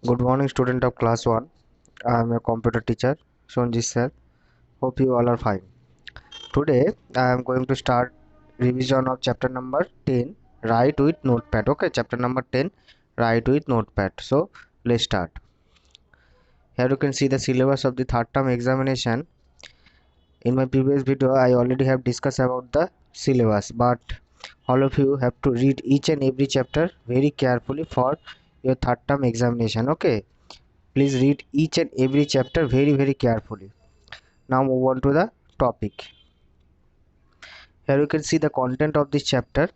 Good morning, student of class 1. I am a computer teacher, Sonji sir. Hope you all are fine. Today, I am going to start revision of chapter number 10, Write with Notepad. Okay, chapter number 10, Write with Notepad. So, let's start. Here you can see the syllabus of the third term examination. In my previous video, I already have discussed about the syllabus, but all of you have to read each and every chapter very carefully for your third term examination. Okay, please read each and every chapter very carefully. Now move on to the topic. Here you can see the content of this chapter.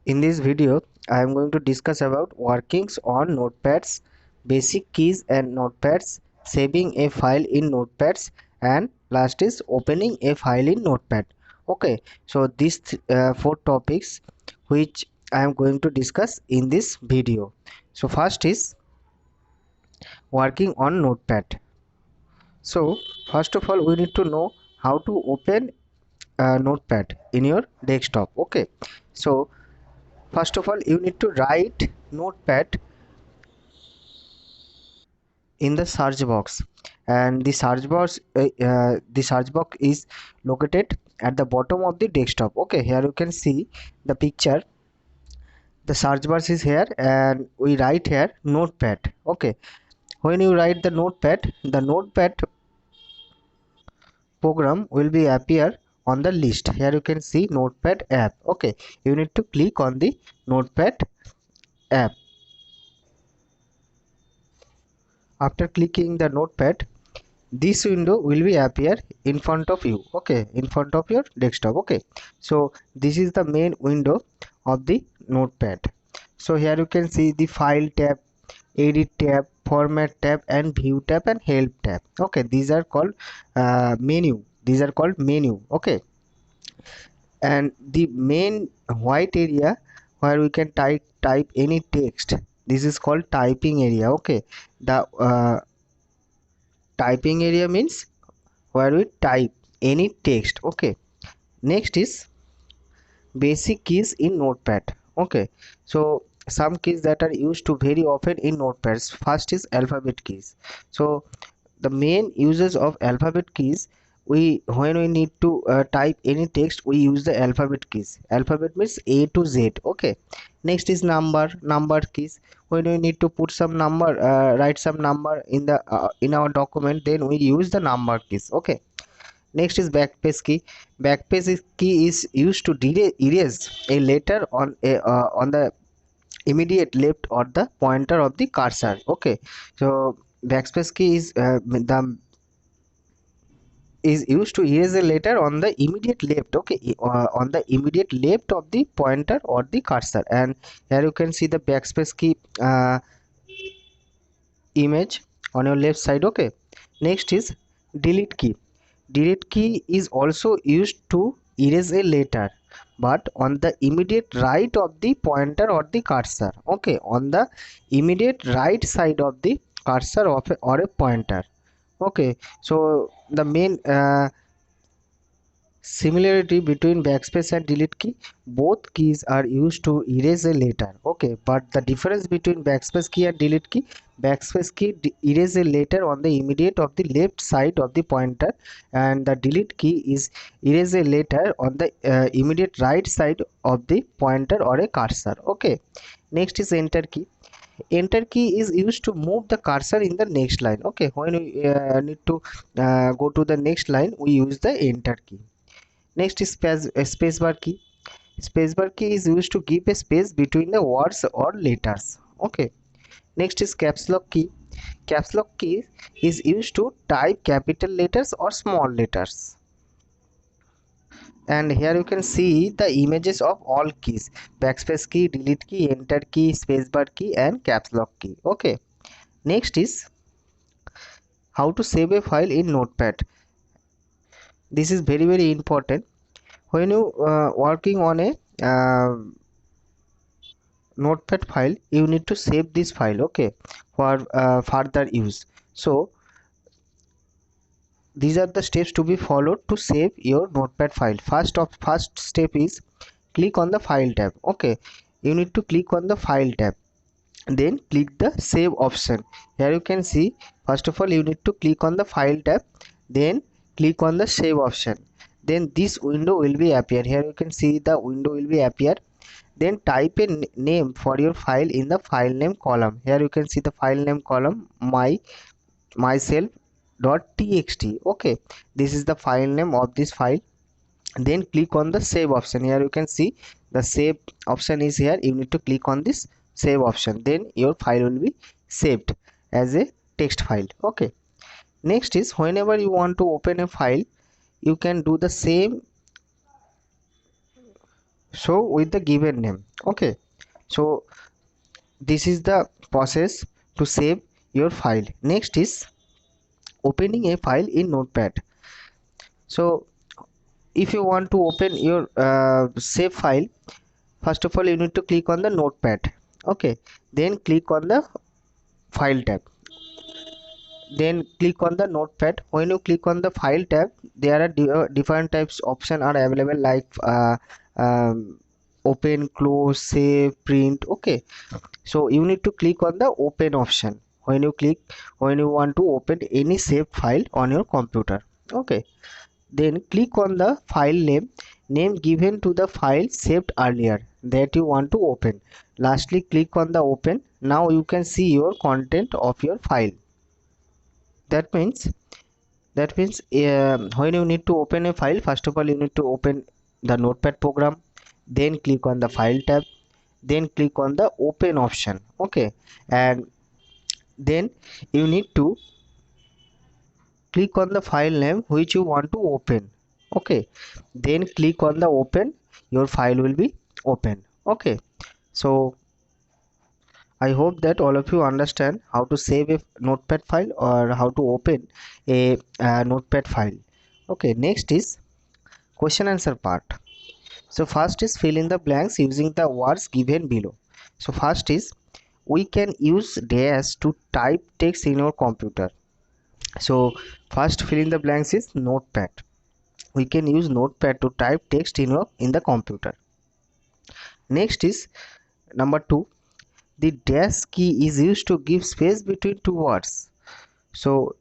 In this video I am going to discuss about workings on notepads, basic keys and notepads, saving a file in notepads, and last is opening a file in notepad. Okay, so these four topics which I am going to discuss in this video. So first is working on notepad. So first of all we need to know how to open notepad in your desktop. Okay, so first of all you need to write notepad in the search box, and the search box is located at the bottom of the desktop. Okay, here you can see the picture. The search bar is here and we write here notepad. Okay, when you write the notepad program will be appear on the list. Here you can see notepad app. Okay, you need to click on the notepad app. After clicking the notepad, this window will be appear in front of you. Okay, in front of your desktop. Okay, so this is the main window of the notepad. So here you can see the file tab, edit tab, format tab, and view tab, and help tab. Okay, these are called menu. These are called menu. Okay, and the main white area where we can type any text, this is called typing area. Okay, the typing area means where we type any text. Okay, next is basic keys in notepad. Okay, so some keys that are used to very often in notepads. First is alphabet keys. So the main uses of alphabet keys, we when we need to type any text, we use the alphabet keys. Alphabet means A to Z. Okay, next is number keys. When we need to put some number, write some number in the in our document, then we use the number keys. Okay, next is backspace key. Key is used to erase a letter on the immediate left or the pointer of the cursor. Okay, so backspace key is used to erase a letter on the immediate left. Okay, on the immediate left of the pointer or the cursor. And here you can see the backspace key image on your left side. Okay, next is delete key. Delete key is also used to erase a letter, but on the immediate right of the pointer or the cursor. Okay, on the immediate right side of the cursor of or a pointer. Okay, so the main similarity between backspace and delete key, both keys are used to erase a letter. Okay, but the difference between backspace key and delete key, backspace key erase a letter on the immediate of the left side of the pointer, and the delete key is erase a letter on the immediate right side of the pointer or a cursor. Okay, next is enter key. Enter key is used to move the cursor in the next line. Okay, when we need to go to the next line, we use the enter key. Next is spacebar key. Spacebar key is used to give a space between the words or letters. Okay. Next is caps lock key. Caps lock key is used to type capital letters or small letters. And here you can see the images of all keys: backspace key, delete key, enter key, spacebar key, and caps lock key. Okay. Next is how to save a file in Notepad. This is very important. When you working on a notepad file, you need to save this file. Okay, for further use. So these are the steps to be followed to save your notepad file. First step is click on the file tab. Okay, you need to click on the file tab, then click the save option. Here you can see, first of all you need to click on the file tab, then click on the save option, then this window will be appear. Here you can see the window will be appear. Then type a name for your file in the file name column. Here you can see the file name column, myself.txt. okay, this is the file name of this file. Then click on the save option. Here you can see the save option is here. You need to click on this save option, then your file will be saved as a text file. Okay, next is whenever you want to open a file, you can do the same, so with the given name. Okay, so this is the process to save your file. Next is opening a file in notepad. So if you want to open your save file, first of all you need to click on the notepad. Okay, then click on the file tab, then click on the notepad. When you click on the file tab, there are different types option are available, like open, close, save, print. Okay, so you need to click on the open option when you want to open any saved file on your computer. Okay, then click on the file name given to the file saved earlier that you want to open. Lastly, click on the open. Now you can see your content of your file. That means when you need to open a file, first of all you need to open the notepad program, then click on the file tab, then click on the open option. Okay, and then you need to click on the file name which you want to open. Okay, then click on the open. Your file will be open. Okay, so I hope that all of you understand how to save a notepad file or how to open a notepad file. Okay, next is question answer part. So first is fill in the blanks using the words given below. So first is, we can use dash to type text in your computer. So first fill in the blanks is notepad. We can use notepad to type text in the computer. Next is number 2, the dash key is used to give space between two words. So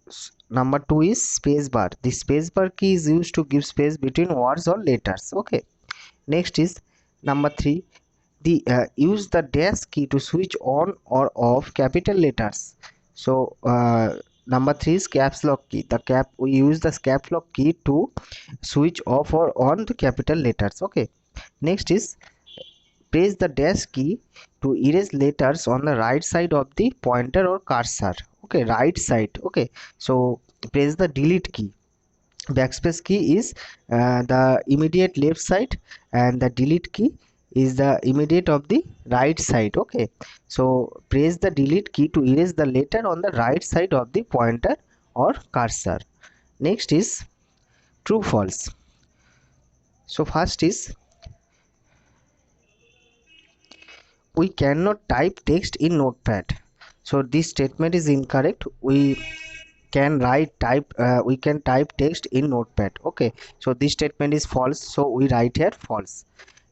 number 2 is space bar. The space bar key is used to give space between words or letters. Okay, next is number 3, the use the dash key to switch on or off capital letters. So number 3 is caps lock key. We use the caps lock key to switch off or on the capital letters. Okay, next is press the dash key to erase letters on the right side of the pointer or cursor. Okay, right side. Okay, so press the delete key. Backspace key is the immediate left side, and the delete key is the immediate of the right side. Okay, so press the delete key to erase the letter on the right side of the pointer or cursor. Next is true false. So first is, we cannot type text in notepad. So this statement is incorrect. We can type text in notepad. Okay, so this statement is false, so we write here false.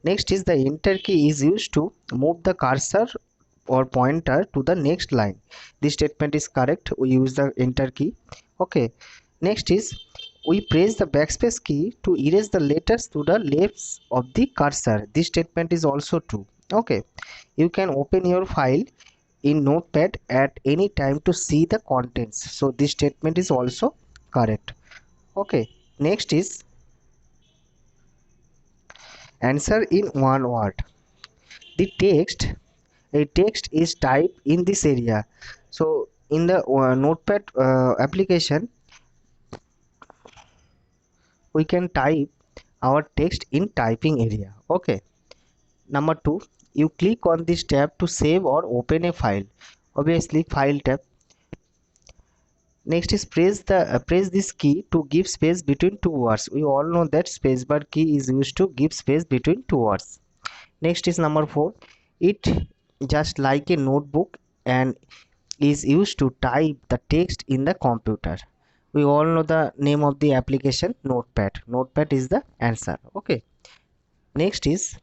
Next is, the enter key is used to move the cursor or pointer to the next line. This statement is correct. We use the enter key. Okay, next is, we press the backspace key to erase the letters to the left of the cursor. This statement is also true. Okay, you can open your file in notepad at any time to see the contents, so this statement is also correct. Okay, next is answer in one word. The text is typed in this area. So in the notepad application, we can type our text in typing area. Okay, number 2, you click on this tab to save or open a file. Obviously file tab. Next is press this key to give space between two words. We all know that spacebar key is used to give space between two words. Next is number 4, it just like a notebook and is used to type the text in the computer. We all know the name of the application, notepad. Notepad is the answer. Okay, next is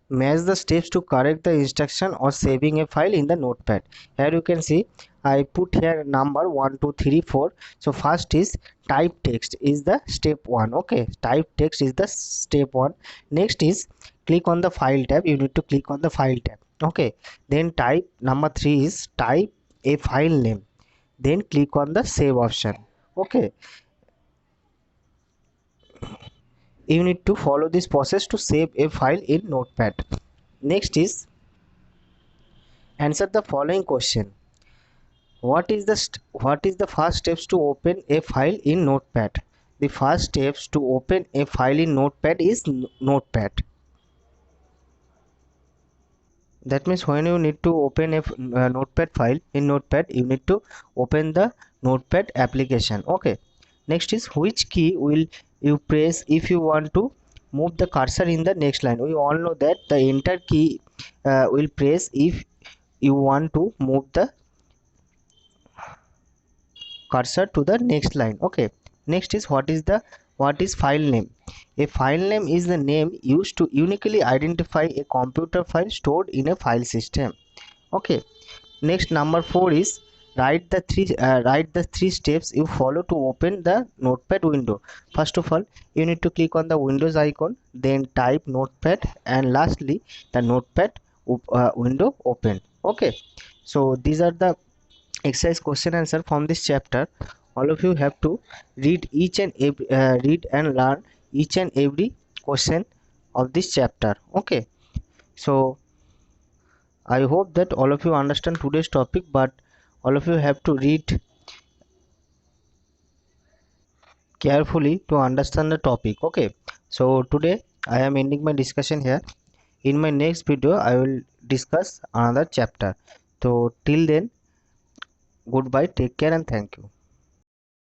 match the steps to correct the instruction or saving a file in the notepad. Here you can see I put here number 1 2 3 4. So first is type text is the step 1. Okay, type text is the step 1. Next is click on the file tab. You need to click on the file tab. Okay, then type number 3 is type a file name, then click on the save option. Okay, you need to follow this process to save a file in notepad. Next is answer the following question. What is the first steps to open a file in notepad? The first steps to open a file in notepad is notepad. That means when you need to open a notepad file in notepad, you need to open the notepad application. Okay, next is which key will you press if you want to move the cursor in the next line? We all know that the enter key will press if you want to move the cursor to the next line. Okay, next is what is file name? A file name is the name used to uniquely identify a computer file stored in a file system. Okay, next number 4 is write the three steps you follow to open the notepad window. First of all, you need to click on the windows icon, then type notepad, and lastly the notepad window open. Okay, so these are the exercise question answer from this chapter. All of you have to read and learn each and every question of this chapter. Okay, so I hope that all of you understand today's topic, but all of you have to read carefully to understand the topic. Okay, so today I am ending my discussion here. In my next video I will discuss another chapter. So till then, goodbye, take care, and thank you.